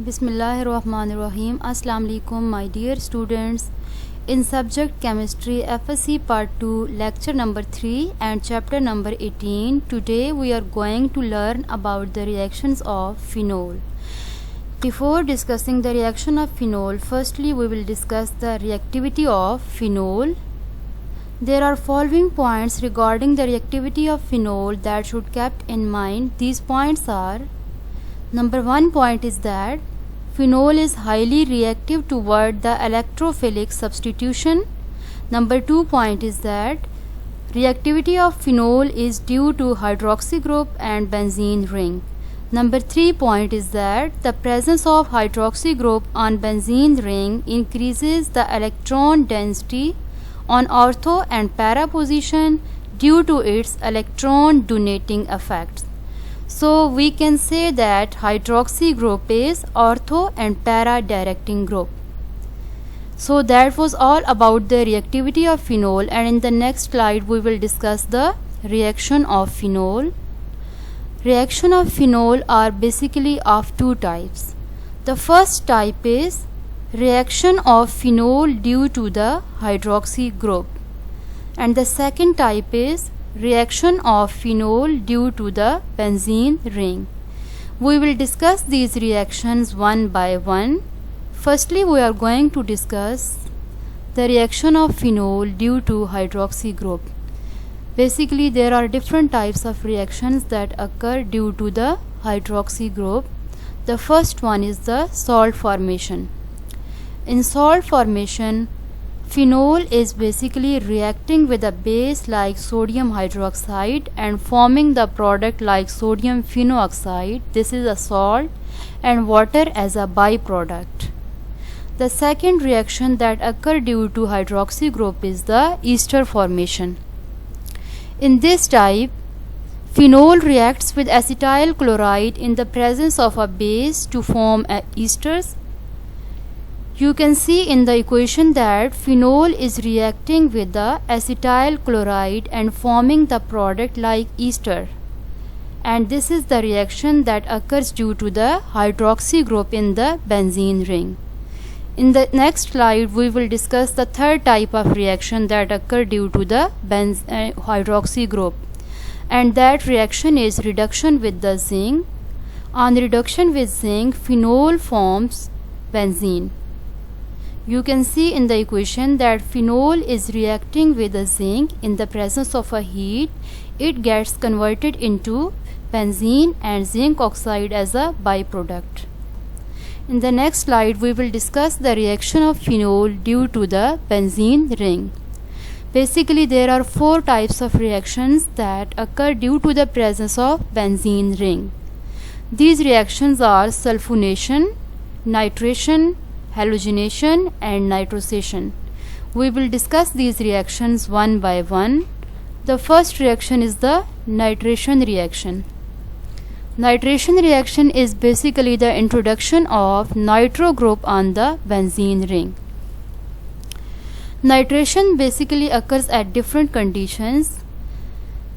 Bismillahirrahmanirrahim. Assalamu alaikum, my dear students. In subject chemistry FSC part 2, lecture number 3 and chapter number 18, today we are going to learn about the reactions of phenol. Before discussing the reaction of phenol, firstly we will discuss the reactivity of phenol. There are following points regarding the reactivity of phenol that should kept in mind. These points are: number 1 point is that phenol is highly reactive toward the electrophilic substitution. Number 2 point is that reactivity of phenol is due to hydroxy group and benzene ring. Number 3 point is that the presence of hydroxy group on benzene ring increases the electron density on ortho and para position due to its electron donating effects. So we can say that hydroxy group is ortho and para directing group. So that was all about the reactivity of phenol, and in the next slide we will discuss the reaction of phenol. Reaction of phenol are basically of two types. The first type is reaction of phenol due to the hydroxy group, and the second type is reaction of phenol due to the benzene ring. We will discuss these reactions one by one. Firstly, we are going to discuss the reaction of phenol due to hydroxy group. Basically, there are different types of reactions that occur due to the hydroxy group. The first one is the salt formation. In salt formation, phenol is basically reacting with a base like sodium hydroxide and forming the product like sodium phenoxide. This is a salt, and water as a byproduct. The second reaction that occurs due to hydroxy group is the ester formation. In this type, phenol reacts with acetyl chloride in the presence of a base to form esters. You can see in the equation that phenol is reacting with the acetyl chloride and forming the product like ester, and this is the reaction that occurs due to the hydroxy group in the benzene ring. In the next slide we will discuss the third type of reaction that occur due to the hydroxy group, and that reaction is reduction with the zinc. On reduction with zinc, phenol forms benzene. You can see in the equation that phenol is reacting with the zinc in the presence of a heat. It gets converted into benzene and zinc oxide as a byproduct. In the next slide we will discuss the reaction of phenol due to the benzene ring. Basically, there are four types of reactions that occur due to the presence of benzene ring. These reactions are sulfonation, nitration, halogenation and nitrosation. We will discuss these reactions one by one. The first reaction is the nitration reaction. Nitration reaction is basically the introduction of nitro group on the benzene ring. Nitration basically occurs at different conditions.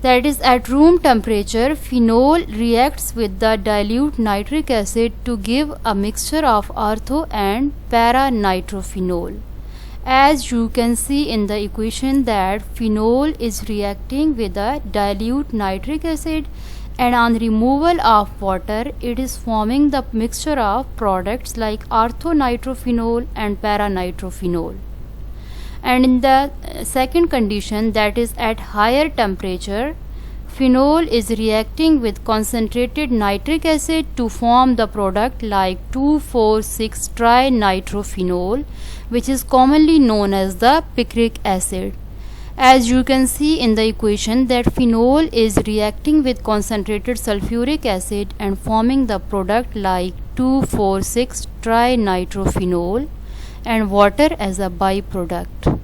That is, at room temperature, phenol reacts with the dilute nitric acid to give a mixture of ortho and para nitrophenol. As you can see in the equation that phenol is reacting with the dilute nitric acid, and on removal of water it is forming the mixture of products like ortho nitrophenol and para nitrophenol. And in the second condition, that is at higher temperature, phenol is reacting with concentrated nitric acid to form the product like 2,4,6-trinitrophenol, which is commonly known as the picric acid. As you can see in the equation that phenol is reacting with concentrated sulfuric acid and forming the product like 2,4,6-trinitrophenol and water as a byproduct.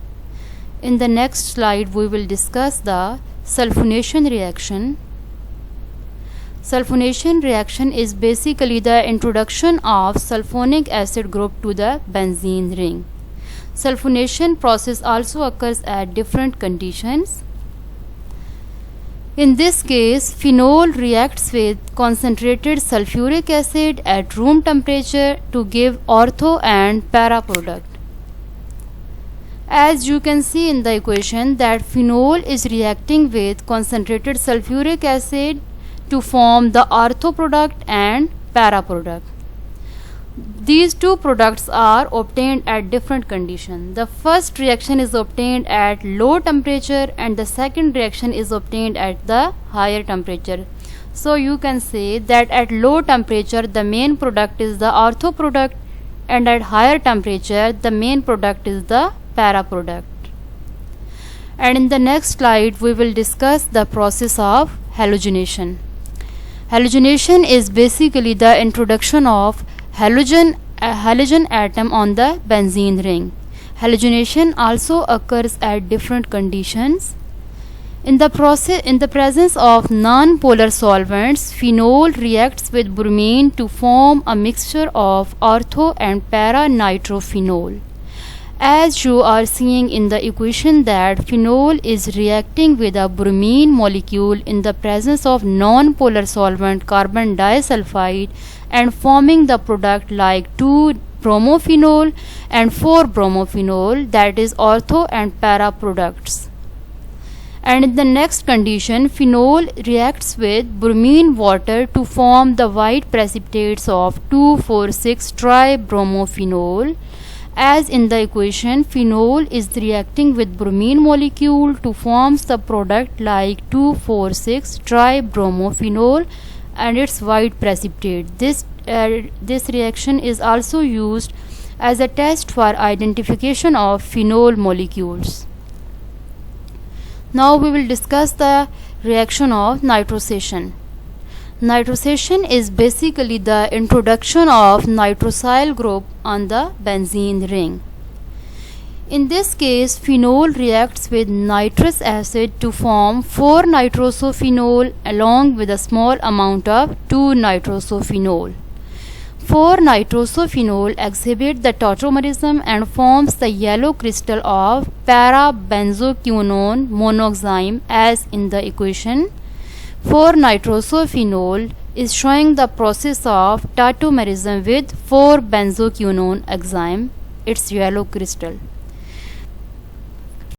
In the next slide we will discuss the sulfonation reaction. Sulfonation reaction is basically the introduction of sulfonic acid group to the benzene ring. Sulfonation process also occurs at different conditions. In this case, phenol reacts with concentrated sulfuric acid at room temperature to give ortho and para product. As you can see in the equation that phenol is reacting with concentrated sulfuric acid to form the ortho product and para product. These two products are obtained at different conditions. The first reaction is obtained at low temperature and the second reaction is obtained at the higher temperature. So you can say that at low temperature the main product is the ortho product and at higher temperature the main product is the para product. And in the next slide we will discuss the process of halogenation. Halogenation is basically the introduction of halogen atom on the benzene ring. Halogenation also occurs at different conditions. In the presence of non-polar solvents, phenol reacts with bromine to form a mixture of ortho and para nitrophenol. As you are seeing in the equation that phenol is reacting with a bromine molecule in the presence of non-polar solvent carbon disulfide and forming the product like 2-bromophenol and 4-bromophenol, that is ortho and para products. And in the next condition, phenol reacts with bromine water to form the white precipitates of 2,4,6-tribromophenol. As in the equation, phenol is reacting with bromine molecule to forms the product like 2,4,6-tribromophenol and its white precipitate. This reaction is also used as a test for identification of phenol molecules. Now we will discuss the reaction of nitrosation. Nitrosation is basically the introduction of nitrosyl group on the benzene ring. In this case, phenol reacts with nitrous acid to form 4-nitrosophenol along with a small amount of 2-nitrosophenol. 4-nitrosophenol exhibits the tautomerism and forms the yellow crystal of para-benzoquinone monoxime as in the equation. 4-nitrosophenol is showing the process of tautomerism with 4-benzoquinone enzyme, its yellow crystal.